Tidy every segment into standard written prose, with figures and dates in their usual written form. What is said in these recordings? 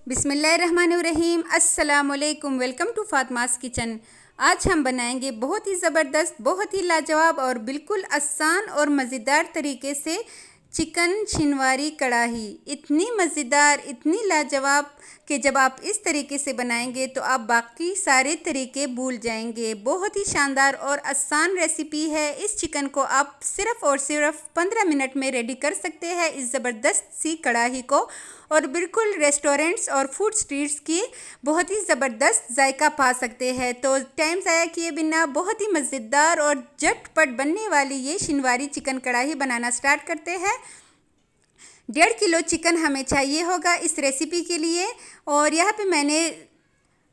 बिस्मिल्लाहिर्रहमानिर्रहीम। अस्सलामुअलैकुम। Welcome to Fatima's kitchen. आज हम बनाएंगे बहुत ही ज़बरदस्त, बहुत ही लाजवाब और बिल्कुल आसान और मज़ेदार तरीके से चिकन शिनवारी कढ़ाई। इतनी मज़ेदार, इतनी लाजवाब कि जब आप इस तरीके से बनाएंगे तो आप बाकी सारे तरीके भूल जाएंगे। बहुत ही शानदार और आसान रेसिपी है। इस चिकन को आप सिर्फ़ और सिर्फ 15 मिनट में रेडी कर सकते हैं, इस ज़बरदस्त सी कढ़ाई को, और बिल्कुल रेस्टोरेंट्स और फूड स्ट्रीट्स की बहुत ही ज़बरदस्त जायका पा सकते हैं। तो टाइम ज़ाया किए बिना बहुत ही मज़ेदार और झटपट बनने वाली ये शिनवारी चिकन कढ़ाई बनाना स्टार्ट करते हैं। 1.5 किलो चिकन हमें चाहिए होगा इस रेसिपी के लिए, और यहाँ पे मैंने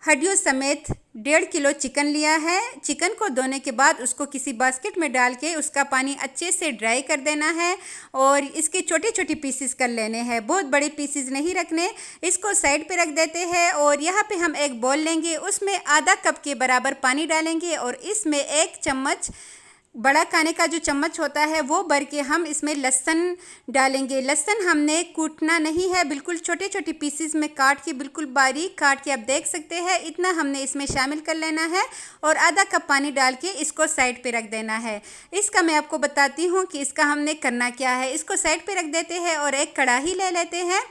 हड्डियों समेत 1.5 किलो चिकन लिया है। चिकन को धोने के बाद उसको किसी बास्केट में डाल के उसका पानी अच्छे से ड्राई कर देना है, और इसके छोटे छोटे पीसेस कर लेने हैं, बहुत बड़े पीसेस नहीं रखने। इसको साइड पे रख देते हैं, और यहाँ पे हम एक बोल लेंगे, उसमें आधा कप के बराबर पानी डालेंगे, और इसमें 1 चम्मच, बड़ा खाने का जो चम्मच होता है वो भर के हम इसमें लहसुन डालेंगे। लहसुन हमने कूटना नहीं है, बिल्कुल छोटे छोटे पीसेस में काट के, बिल्कुल बारीक काट के आप देख सकते हैं, इतना हमने इसमें शामिल कर लेना है, और आधा कप पानी डाल के इसको साइड पे रख देना है। इसका मैं आपको बताती हूँ कि इसका हमने करना क्या है। इसको साइड पे रख देते हैं और एक कढ़ाई ले लेते हैं।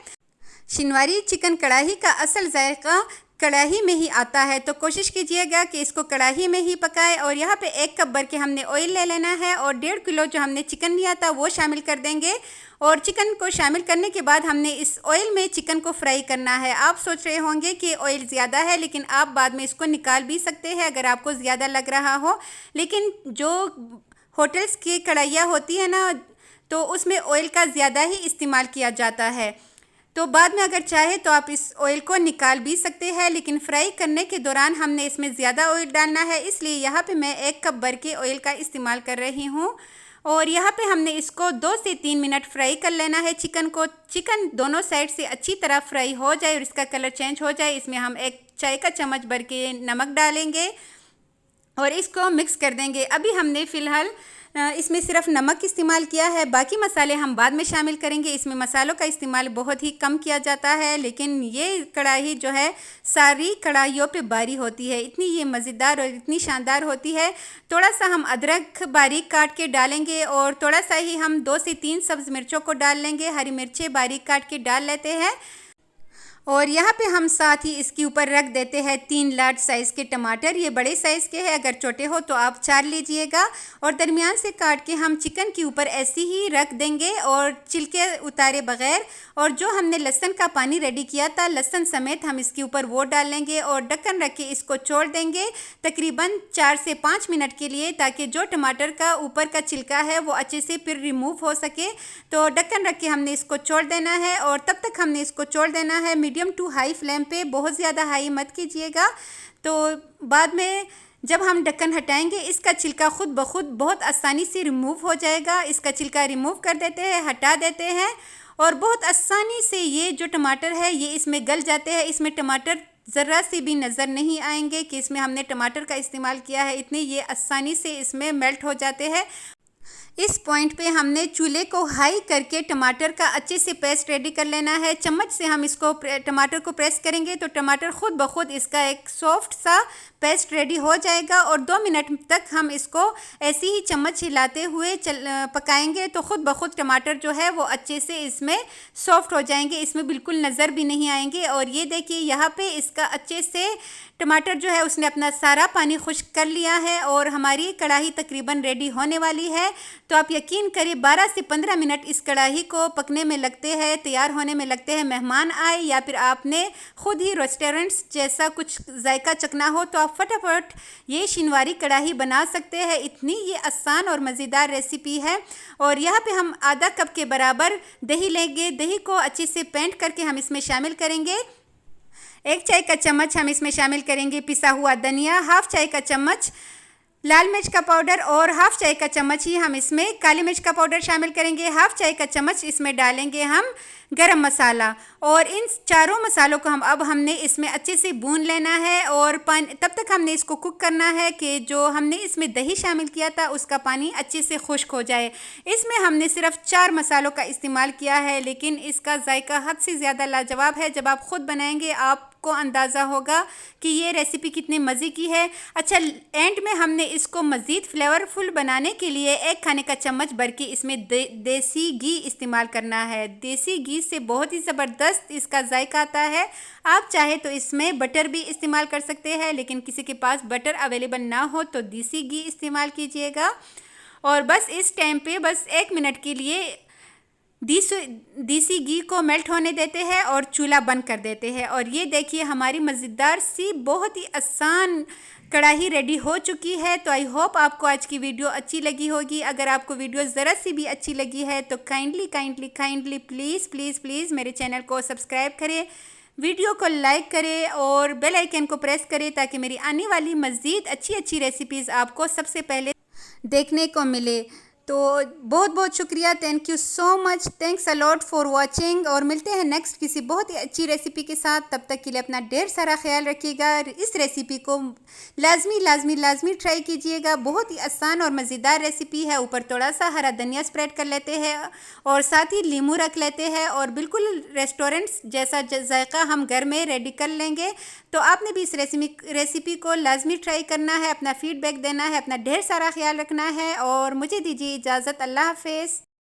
शिनवारी चिकन कढ़ाई का असल जायका कढ़ाई में ही आता है, तो कोशिश कीजिएगा कि इसको कढ़ाई में ही पकाएं। और यहाँ पे 1 कप भर के हमने ऑयल ले लेना है, और 1.5 किलो जो हमने चिकन लिया था वो शामिल कर देंगे। और चिकन को शामिल करने के बाद हमने इस ऑयल में चिकन को फ्राई करना है। आप सोच रहे होंगे कि ऑयल ज़्यादा है, लेकिन आप बाद में इसको निकाल भी सकते हैं अगर आपको ज़्यादा लग रहा हो। लेकिन जो होटल्स की कढ़ाइयाँ होती है ना, तो उसमें ऑयल का ज़्यादा ही इस्तेमाल किया जाता है, तो बाद में अगर चाहे तो आप इस ऑयल को निकाल भी सकते हैं। लेकिन फ्राई करने के दौरान हमने इसमें ज़्यादा ऑयल डालना है, इसलिए यहाँ पे मैं 1 कप भर के ऑयल का इस्तेमाल कर रही हूँ। और यहाँ पे हमने इसको 2 से 3 मिनट फ्राई कर लेना है चिकन को। चिकन दोनों साइड से अच्छी तरह फ्राई हो जाए और इसका कलर चेंज हो जाए, इसमें हम 1 चाय का चम्मच भर के नमक डालेंगे और इसको मिक्स कर देंगे। अभी हमने फ़िलहाल इसमें सिर्फ नमक इस्तेमाल किया है, बाकी मसाले हम बाद में शामिल करेंगे। इसमें मसालों का इस्तेमाल बहुत ही कम किया जाता है, लेकिन ये कढ़ाई जो है सारी कढ़ाइयों पे भारी होती है, इतनी ये मज़ेदार और इतनी शानदार होती है। थोड़ा सा हम अदरक बारीक काट के डालेंगे, और थोड़ा सा ही हम 2 से 3 सब्ज़ मिर्चों को डाल लेंगे। हरी मिर्चें बारीक काट के डाल लेते हैं, और यहाँ पे हम साथ ही इसके ऊपर रख देते हैं 3 लार्ज साइज़ के टमाटर। ये बड़े साइज़ के हैं, अगर छोटे हो तो आप 4 लीजिएगा। और दरमियान से काट के हम चिकन के ऊपर ऐसे ही रख देंगे और छिलके उतारे बगैर। और जो हमने लहसुन का पानी रेडी किया था, लहसुन समेत हम इसके ऊपर वो डाल लेंगे, और ढक्कन रख के इसको छोड़ देंगे तकरीबन 4 से 5 मिनट के लिए, ताकि जो टमाटर का ऊपर का छिलका है वो अच्छे से फिर रिमूव हो सके। तो ढक्कन रख के हमने इसको छोड़ देना है, और तब तक हमने इसको छोड़ देना है मीडियम टू हाई फ्लेम पे, बहुत ज़्यादा हाई मत कीजिएगा। तो बाद में जब हम ढक्कन हटाएंगे, इसका छिलका खुद ब खुद बहुत आसानी से रिमूव हो जाएगा। इसका छिलका रिमूव कर देते हैं, हटा देते हैं, और बहुत आसानी से ये जो टमाटर है ये इसमें गल जाते हैं। इसमें टमाटर ज़रा से भी नज़र नहीं आएंगे कि इसमें हमने टमाटर का इस्तेमाल किया है, इतने ये आसानी से इसमें मेल्ट हो जाते हैं। इस पॉइंट पे हमने चूल्हे को हाई करके टमाटर का अच्छे से पेस्ट रेडी कर लेना है। चम्मच से हम इसको टमाटर को प्रेस करेंगे तो टमाटर खुद ब खुद इसका एक सॉफ्ट सा पेस्ट रेडी हो जाएगा, और 2 मिनट तक हम इसको ऐसे ही चम्मच हिलाते हुए पकाएंगे, तो खुद ब खुद टमाटर जो है वो अच्छे से इसमें सॉफ्ट हो जाएंगे, इसमें बिल्कुल नज़र भी नहीं आएंगे। और ये देखिए यहाँ पे इसका अच्छे से टमाटर जो है उसने अपना सारा पानी खुश्क कर लिया है, और हमारी कढ़ाई तकरीबन रेडी होने वाली है। तो आप यकीन करिए 12 से 15 मिनट इस कढ़ाई को पकने में लगते हैं, तैयार होने में लगते हैं। मेहमान आए या फिर आपने ख़ुद ही रेस्टोरेंट्स जैसा कुछ जायका चखना हो, तो आप फटाफट ये शिनवारी कढ़ाई बना सकते हैं। इतनी ये आसान और मज़ेदार रेसिपी है। और यहाँ पे हम आधा कप के बराबर दही लेंगे, दही को अच्छे से पेंट करके हम इसमें शामिल करेंगे। 1 चाय का चम्मच हम इसमें शामिल करेंगे पिसा हुआ धनिया, 1/2 चाय का चम्मच लाल मिर्च का पाउडर, और 1/2 चाय का चम्मच ही हम इसमें काली मिर्च का पाउडर शामिल करेंगे। 1/2 चाय का चम्मच इसमें डालेंगे हम गरम मसाला, और इन चारों मसालों को हमने इसमें अच्छे से भून लेना है। और पानी तब तक हमने इसको कुक करना है कि जो हमने इसमें दही शामिल किया था उसका पानी अच्छे से खुश्क हो जाए। इसमें हमने सिर्फ 4 मसालों का इस्तेमाल किया है, लेकिन इसका जायका हद से ज़्यादा लाजवाब है। जब आप ख़ुद बनाएंगे आपको अंदाज़ा होगा कि ये रेसिपी कितने मज़े की है। अच्छा, एंड में हमने इसको मज़ीद फ्लेवरफुल बनाने के लिए 1 खाने का चम्मच भर के इसमें देसी घी इस्तेमाल करना है। देसी घी से बहुत ही ज़बरदस्त इसका जायका आता है। आप चाहे तो इसमें बटर भी इस्तेमाल कर सकते हैं, लेकिन किसी के पास बटर अवेलेबल ना हो तो देसी घी इस्तेमाल कीजिएगा। और बस इस टाइम पे बस 1 मिनट के लिए देसी घी को मेल्ट होने देते हैं और चूल्हा बंद कर देते हैं। और ये देखिए हमारी मज़ेदार सी बहुत ही आसान कढ़ाई रेडी हो चुकी है। तो आई होप आपको आज की वीडियो अच्छी लगी होगी। अगर आपको वीडियो ज़रा सी भी अच्छी लगी है तो काइंडली प्लीज़ मेरे चैनल को सब्सक्राइब करें, वीडियो को लाइक करें और बेल आइकन को प्रेस करें ताकि मेरी आने वाली मज़ीद अच्छी रेसिपीज़ आपको सबसे पहले देखने को मिले। तो बहुत बहुत शुक्रिया, thank you so much, thanks a lot for watching. और मिलते हैं नेक्स्ट किसी बहुत ही अच्छी रेसिपी के साथ। तब तक के लिए अपना ढेर सारा ख्याल रखिएगा। इस रेसिपी को लाजमी ट्राई कीजिएगा। बहुत ही आसान और मज़ेदार रेसिपी है। ऊपर थोड़ा सा हरा धनिया स्प्रेड कर लेते हैं और साथ ही नींबू रख लेते हैं और बिल्कुल रेस्टोरेंट्स जैसा जायका हम घर में रेडी कर लेंगे। तो आपने भी इस रेसिपी को लाजमी ट्राई करना है, अपना फीडबैक देना है, अपना ढेर सारा ख्याल रखना है और मुझे दीजिए इजाज़त। अल्लाह हाफ़िज़।